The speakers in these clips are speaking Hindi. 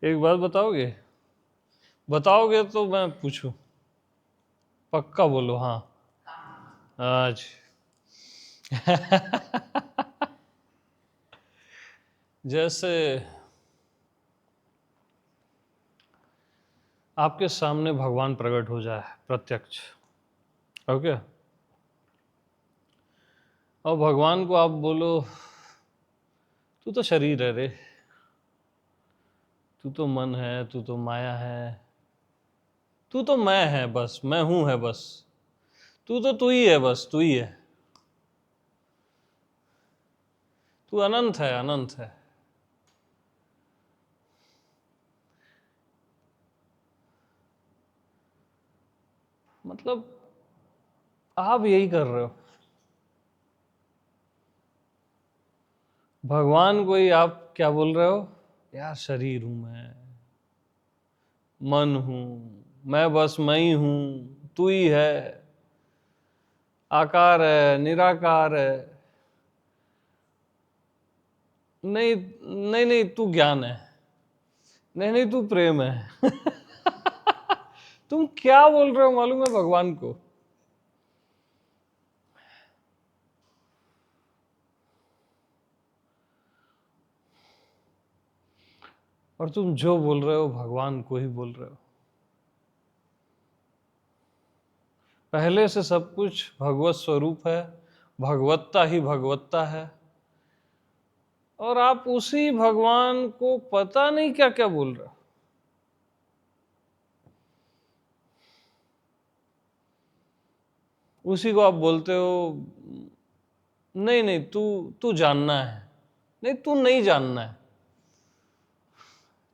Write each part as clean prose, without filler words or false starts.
एक बात बताओगे? बताओगे तो मैं पूछूं। पक्का बोलो हाँ। आज जैसे आपके सामने भगवान प्रकट हो जाए प्रत्यक्ष, ओके, और भगवान को आप बोलो तू तो शरीर है रे, तू तो मन है, तू तो माया है, तू तो मैं है, बस मैं हूं है, बस तू तो तू ही है, बस तू ही है, तू अनंत है, अनंत है। मतलब आप यही कर रहे हो। भगवान को ही आप क्या बोल रहे हो? यार शरीर हूं मैं, मन हूं मैं, बस मैं ही हूं, तू ही है, आकार है, निराकार है। नहीं नहीं नहीं, तू ज्ञान है। नहीं नहीं, तू प्रेम है। तुम क्या बोल रहे हो मालूम है भगवान को? और तुम जो बोल रहे हो भगवान को ही बोल रहे हो। पहले से सब कुछ भगवत स्वरूप है, भगवत्ता ही भगवत्ता है, और आप उसी भगवान को पता नहीं क्या क्या बोल रहे हो। उसी को आप बोलते हो नहीं नहीं, तू तू जानना है। नहीं, तू नहीं जानना है,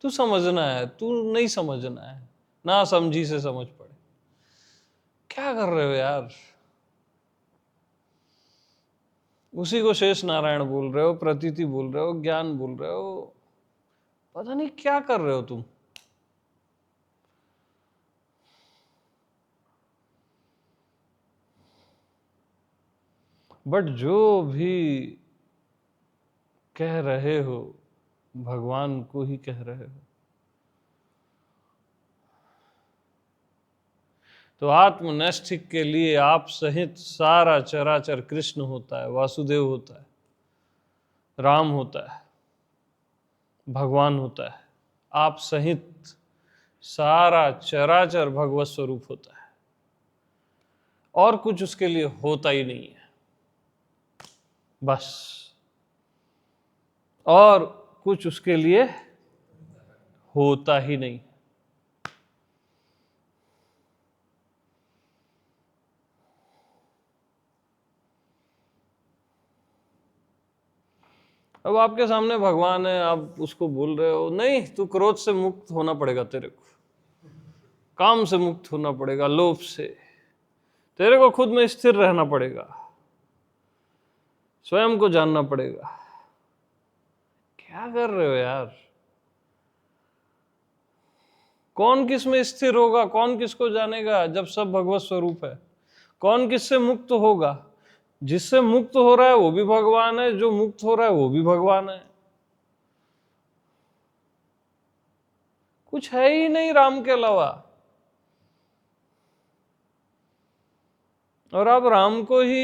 तू समझना है, तू नहीं समझना है, ना समझी से समझ पड़े। क्या कर रहे हो यार? उसी को शेष नारायण बोल रहे हो, प्रतीति बोल रहे हो, ज्ञान बोल रहे हो, पता नहीं क्या कर रहे हो तुम। बट जो भी कह रहे हो भगवान को ही कह रहे हो। तो आत्मनैष्ठिक के लिए आप सहित सारा चराचर कृष्ण होता है, वासुदेव होता है, राम होता है, भगवान होता है। आप सहित सारा चराचर भगवत स्वरूप होता है, और कुछ उसके लिए होता ही नहीं है, बस। और कुछ उसके लिए होता ही नहीं। अब आपके सामने भगवान है, आप उसको बोल रहे हो नहीं तू क्रोध से मुक्त होना पड़ेगा, तेरे को काम से मुक्त होना पड़ेगा, लोभ से, तेरे को खुद में स्थिर रहना पड़ेगा, स्वयं को जानना पड़ेगा। क्या कर रहे हो यार? कौन किस में स्थिर होगा, कौन किसको जानेगा जब सब भगवत स्वरूप है? कौन किससे मुक्त होगा? जिससे मुक्त हो रहा है वो भी भगवान है, जो मुक्त हो रहा है वो भी भगवान है। कुछ है ही नहीं राम के अलावा। और आप राम को ही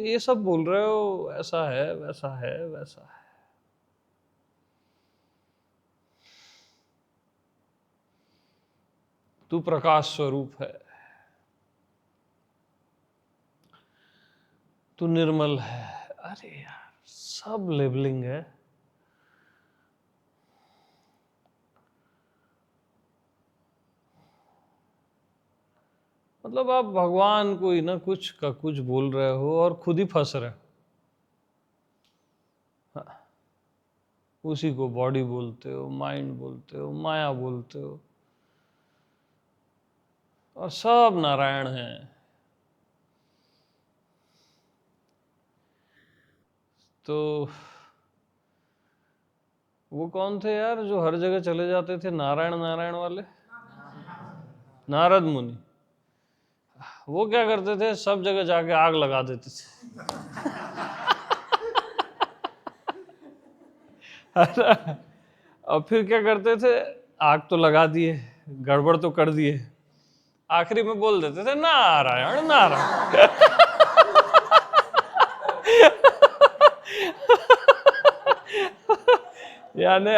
ये सब बोल रहे हो, ऐसा है, वैसा है, वैसा है। तू प्रकाश स्वरूप है, तू निर्मल है। अरे यार, सब लेबलिंग है। मतलब आप भगवान को ही ना कुछ का कुछ बोल रहे हो और खुद ही फंस रहे हो। हाँ, उसी को बॉडी बोलते हो, माइंड बोलते हो, माया बोलते हो, और सब नारायण है। तो वो कौन थे यार जो हर जगह चले जाते थे नारायण नारायण वाले? नारद मुनि। वो क्या करते थे, सब जगह जाके आग लगा देते थे। और फिर क्या करते थे, आग तो लगा दिए, गड़बड़ तो कर दिए, आखिरी में बोल देते थे नारायण नारायण। यानी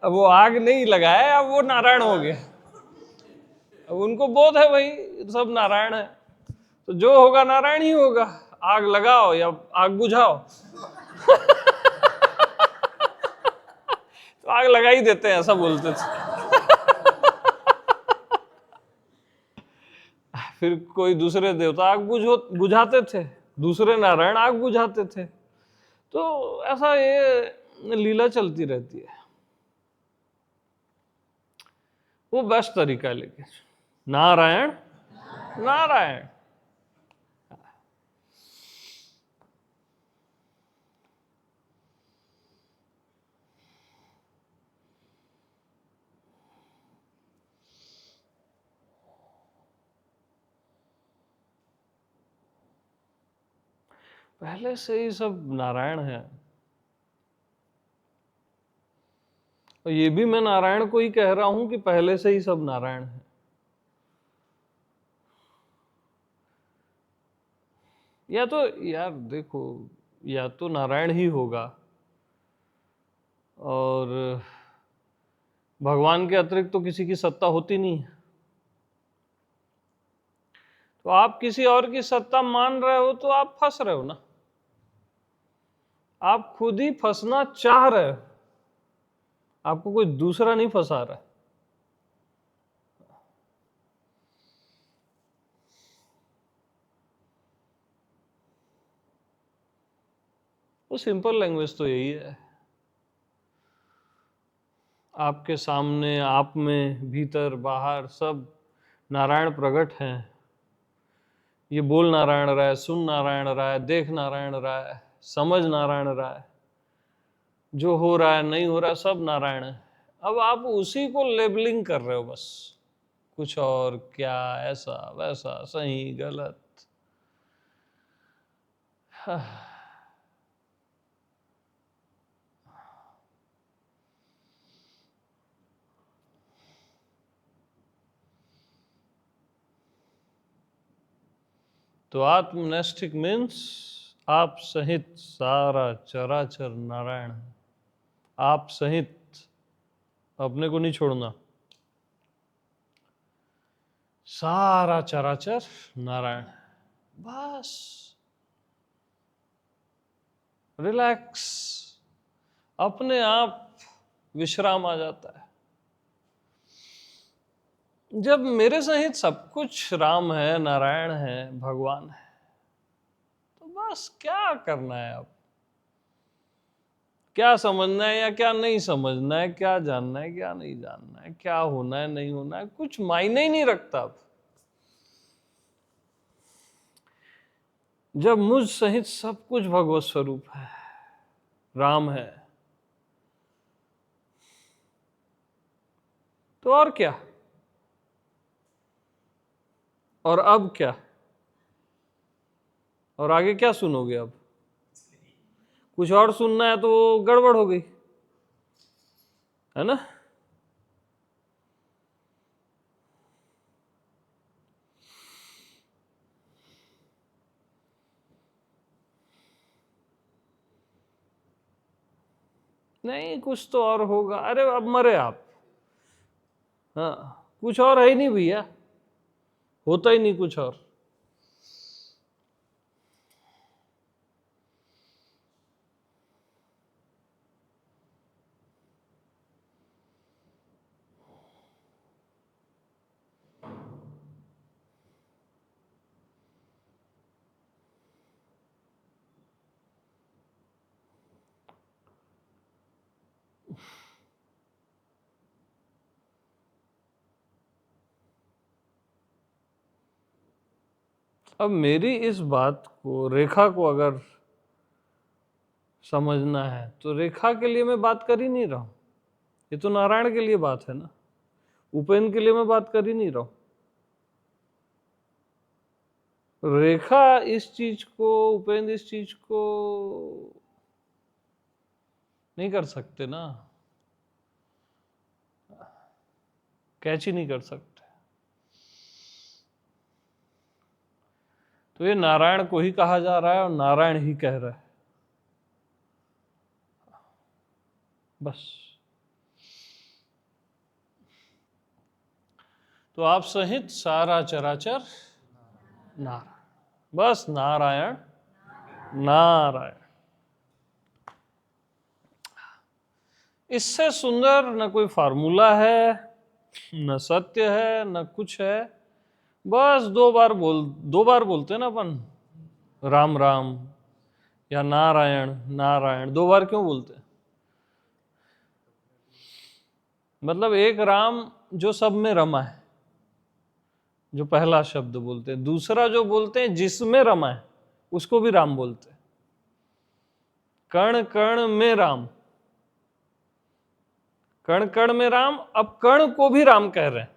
वो आग नहीं लगाया, अब वो नारायण हो गया। अब उनको बोध है भाई सब नारायण है, तो जो होगा नारायण ही होगा, आग लगाओ या आग बुझाओ। तो आग लगा ही देते हैं, ऐसा बोलते थे। फिर कोई दूसरे देवता आग बुझाते थे, दूसरे नारायण आग बुझाते थे। तो ऐसा ये लीला चलती रहती है। वो बेस्ट तरीका है, लेकिन नारायण नारायण। पहले से ही सब नारायण है, और ये भी मैं नारायण को ही कह रहा हूं कि पहले से ही सब नारायण है। या तो यार देखो, या तो नारायण ही होगा, और भगवान के अतिरिक्त तो किसी की सत्ता होती नहीं है। तो आप किसी और की सत्ता मान रहे हो तो आप फंस रहे हो ना, आप खुद ही फंसना चाह रहे हो, आपको कोई दूसरा नहीं फंसा रहा है। वो सिंपल लैंग्वेज तो यही है, आपके सामने, आप में, भीतर बाहर सब नारायण प्रकट हैं। ये बोल नारायण रहा है, सुन नारायण रहा है, देख नारायण रहा है, समझ नारायण रहा है, जो हो रहा है नहीं हो रहा है सब नारायण है। अब आप उसी को लेबलिंग कर रहे हो बस, कुछ और क्या, ऐसा वैसा, सही गलत। तो आत्मनैष्ठिक मीन्स आप सहित सारा चराचर नारायण है। आप सहित, अपने को नहीं छोड़ना, सारा चराचर नारायण। बस रिलैक्स, अपने आप विश्राम आ जाता है। जब मेरे सहित सब कुछ राम है, नारायण है, भगवान है, तो बस क्या करना है अब, क्या समझना है या क्या नहीं समझना है, क्या जानना है क्या नहीं जानना है, क्या होना है नहीं होना है, कुछ मायने ही नहीं रखता अब। जब मुझ सहित सब कुछ भगवत स्वरूप है, राम है, तो और क्या, और अब क्या, और आगे क्या सुनोगे अब? कुछ और सुनना है तो गड़बड़ हो गई, है ना। नहीं कुछ तो और होगा, अरे अब मरे आप। हाँ, कुछ और है ही नहीं भैया, होता ही नहीं कुछ और। अब मेरी इस बात को, रेखा को अगर समझना है तो रेखा के लिए मैं बात कर ही नहीं रहा हूं, ये तो नारायण के लिए बात है ना। उपेंद्र के लिए मैं बात कर ही नहीं रहा हूं। रेखा इस चीज को, उपेंद्र इस चीज को नहीं कर सकते ना, कैच ही नहीं कर सकते। तो ये नारायण को ही कहा जा रहा है और नारायण ही कह रहा है, बस। तो आप सहित सारा चराचर नारायण, बस नारायण नारायण। इससे सुंदर न कोई फार्मूला है, न सत्य है, न कुछ है। बस दो बार बोलते हैं ना अपन, राम राम या नारायण नारायण, दो बार क्यों बोलते हैं? मतलब एक राम जो सब में रमा है, जो पहला शब्द बोलते हैं। दूसरा जो बोलते हैं जिसमें रमा है, उसको भी राम बोलते हैं। कण कण में राम, कण कण में राम। अब कण को भी राम कह रहे हैं,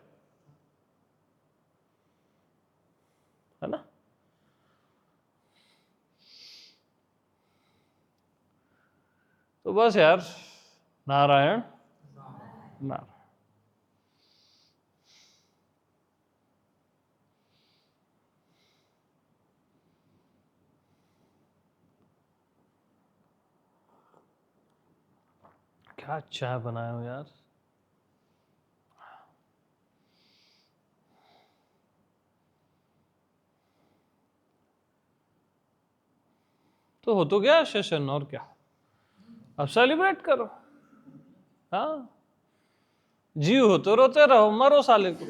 है ना? तो बस यार, नारायण नारायण। क्या चाय बनाए हो यार। तो हो तो गया सेशन, और क्या, अब सेलिब्रेट करो। हाँ, जीव हो तो रोते रहो, मरो साले को।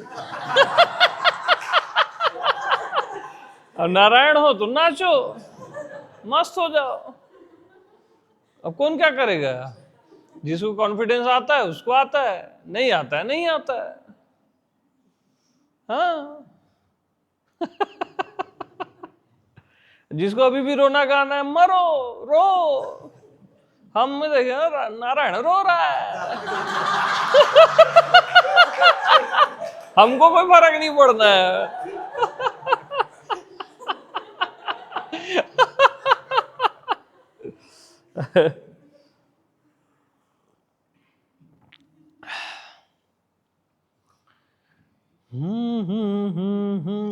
और नारायण हो तो नाचो, मस्त हो जाओ। अब कौन क्या करेगा? जिसको कॉन्फिडेंस आता है उसको आता है, नहीं आता है नहीं आता है। हाँ। जिसको अभी भी रोना गाना है, मरो, रो। हम देखे नारायण रो रहा है। हमको कोई फर्क नहीं पड़ता है।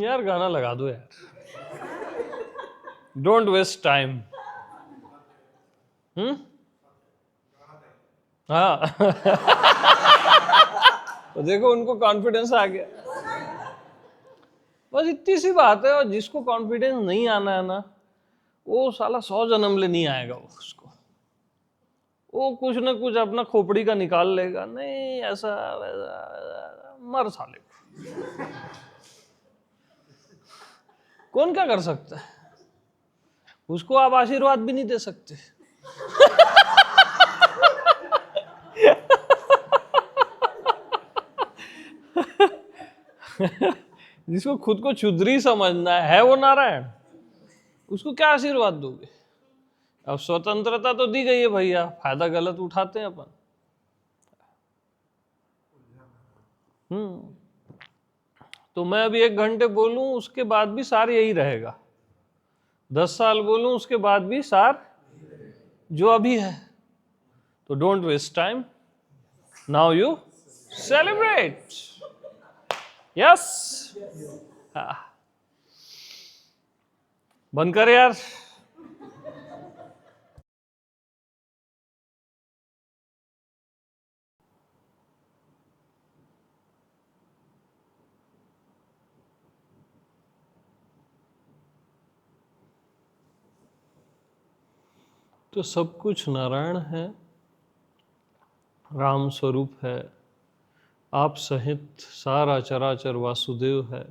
यार गाना लगा दो यार, डोंट वेस्ट टाइम। हाँ। तो देखो उनको कॉन्फिडेंस आ गया, बस इतनी सी बात है। और जिसको कॉन्फिडेंस नहीं आना है ना, वो साला 100 जन्म ले नहीं आएगा। वो कुछ ना कुछ अपना खोपड़ी का निकाल लेगा, नहीं ऐसा वैसा, मर साले को। कौन क्या कर सकता है? उसको आप आशीर्वाद भी नहीं दे सकते। जिसको खुद को क्षुद्री समझना है वो नारायण, उसको क्या आशीर्वाद दोगे? अब स्वतंत्रता तो दी गई है भैया, फायदा गलत उठाते हैं अपन। तो मैं अभी 1 घंटे बोलूं, उसके बाद भी सार यही रहेगा। 10 साल बोलूं, उसके बाद भी सार जो अभी है। तो don't waste time, now you celebrate. Yes, बंद कर यार। तो सब कुछ नारायण है, राम स्वरूप है, आप सहित सारा चराचर वासुदेव है।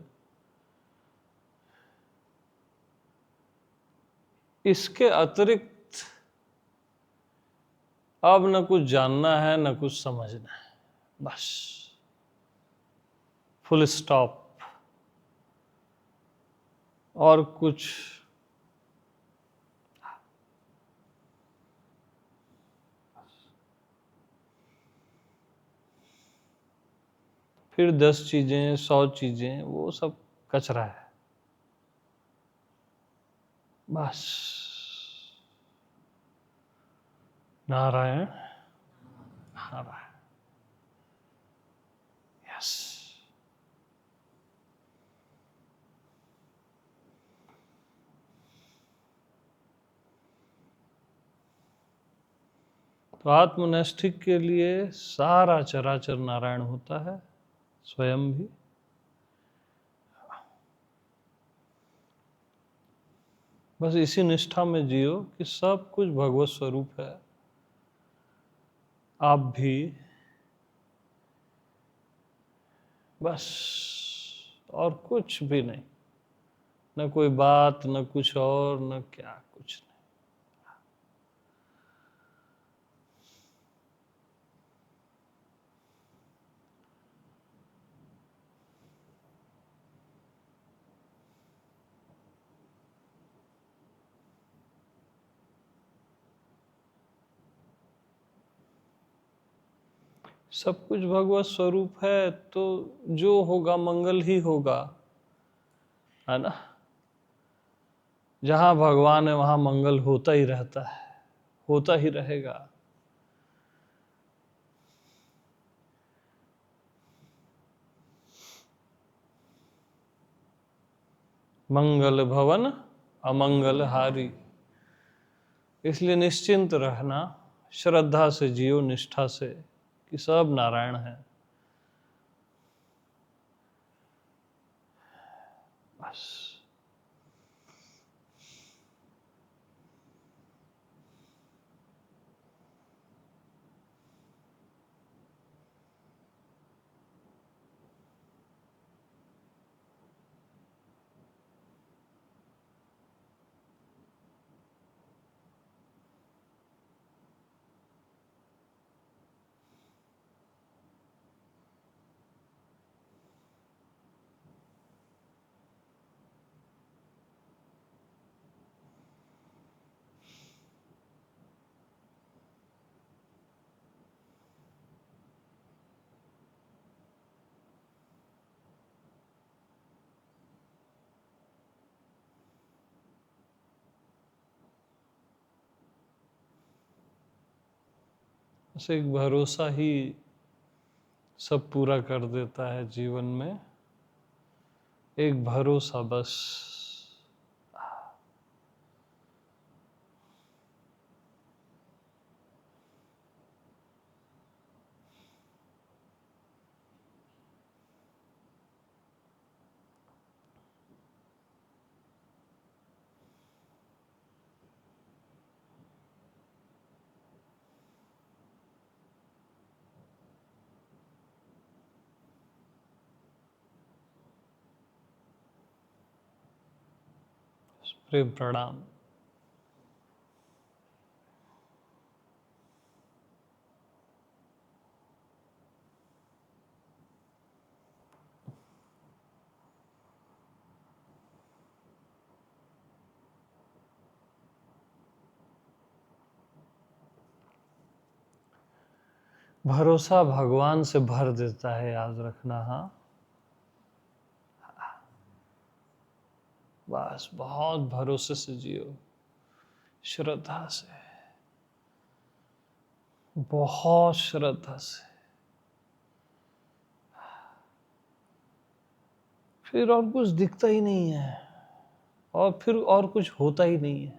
इसके अतिरिक्त अब न कुछ जानना है न कुछ समझना है, बस फुल स्टॉप। और कुछ फिर 10 चीजें 100 चीजें वो सब कचरा है, बस नारायण नारायण। यस। तो आत्मनैष्ठिक के लिए सारा चराचर नारायण होता है, स्वयं भी। बस इसी निष्ठा में जियो कि सब कुछ भगवत स्वरूप है, आप भी। बस और कुछ भी नहीं, न कोई बात, न कुछ और, न क्या, कुछ नहीं। सब कुछ भगवत स्वरूप है तो जो होगा मंगल ही होगा, है ना। जहां भगवान है वहां मंगल होता ही रहता है, होता ही रहेगा। मंगल भवन अमंगल हारी। इसलिए निश्चिंत रहना, श्रद्धा से जियो, निष्ठा से, कि सब नारायण है। बस। बस एक भरोसा ही सब पूरा कर देता है जीवन में। एक भरोसा बस। प्रेम प्रणाम। भरोसा भगवान से भर देता है, याद रखना। हाँ, बस बहुत भरोसे से जियो, श्रद्धा से, बहुत श्रद्धा से। फिर और कुछ दिखता ही नहीं है, और फिर और कुछ होता ही नहीं है।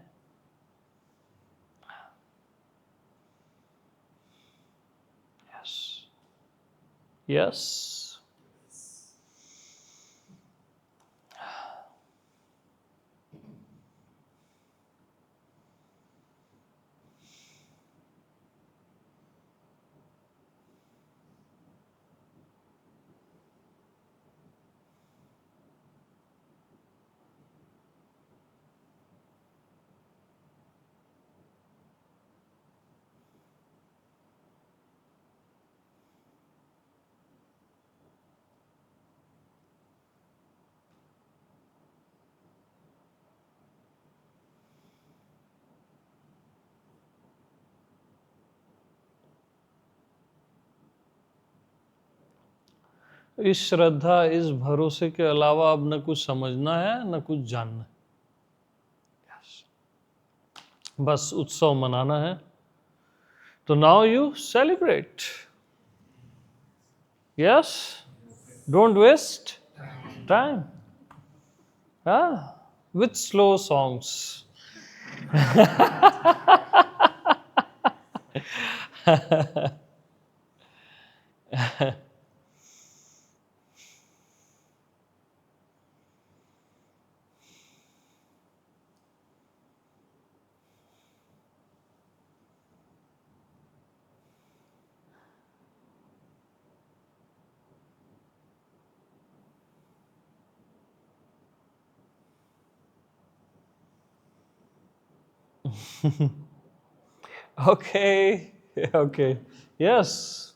Yes, yes. इस श्रद्धा, इस भरोसे के अलावा अब न कुछ समझना है, न कुछ जानना है। बस उत्सव मनाना है, So now you celebrate. Yes? Don't waste time. Ah, with slow songs. Okay, okay. Yes.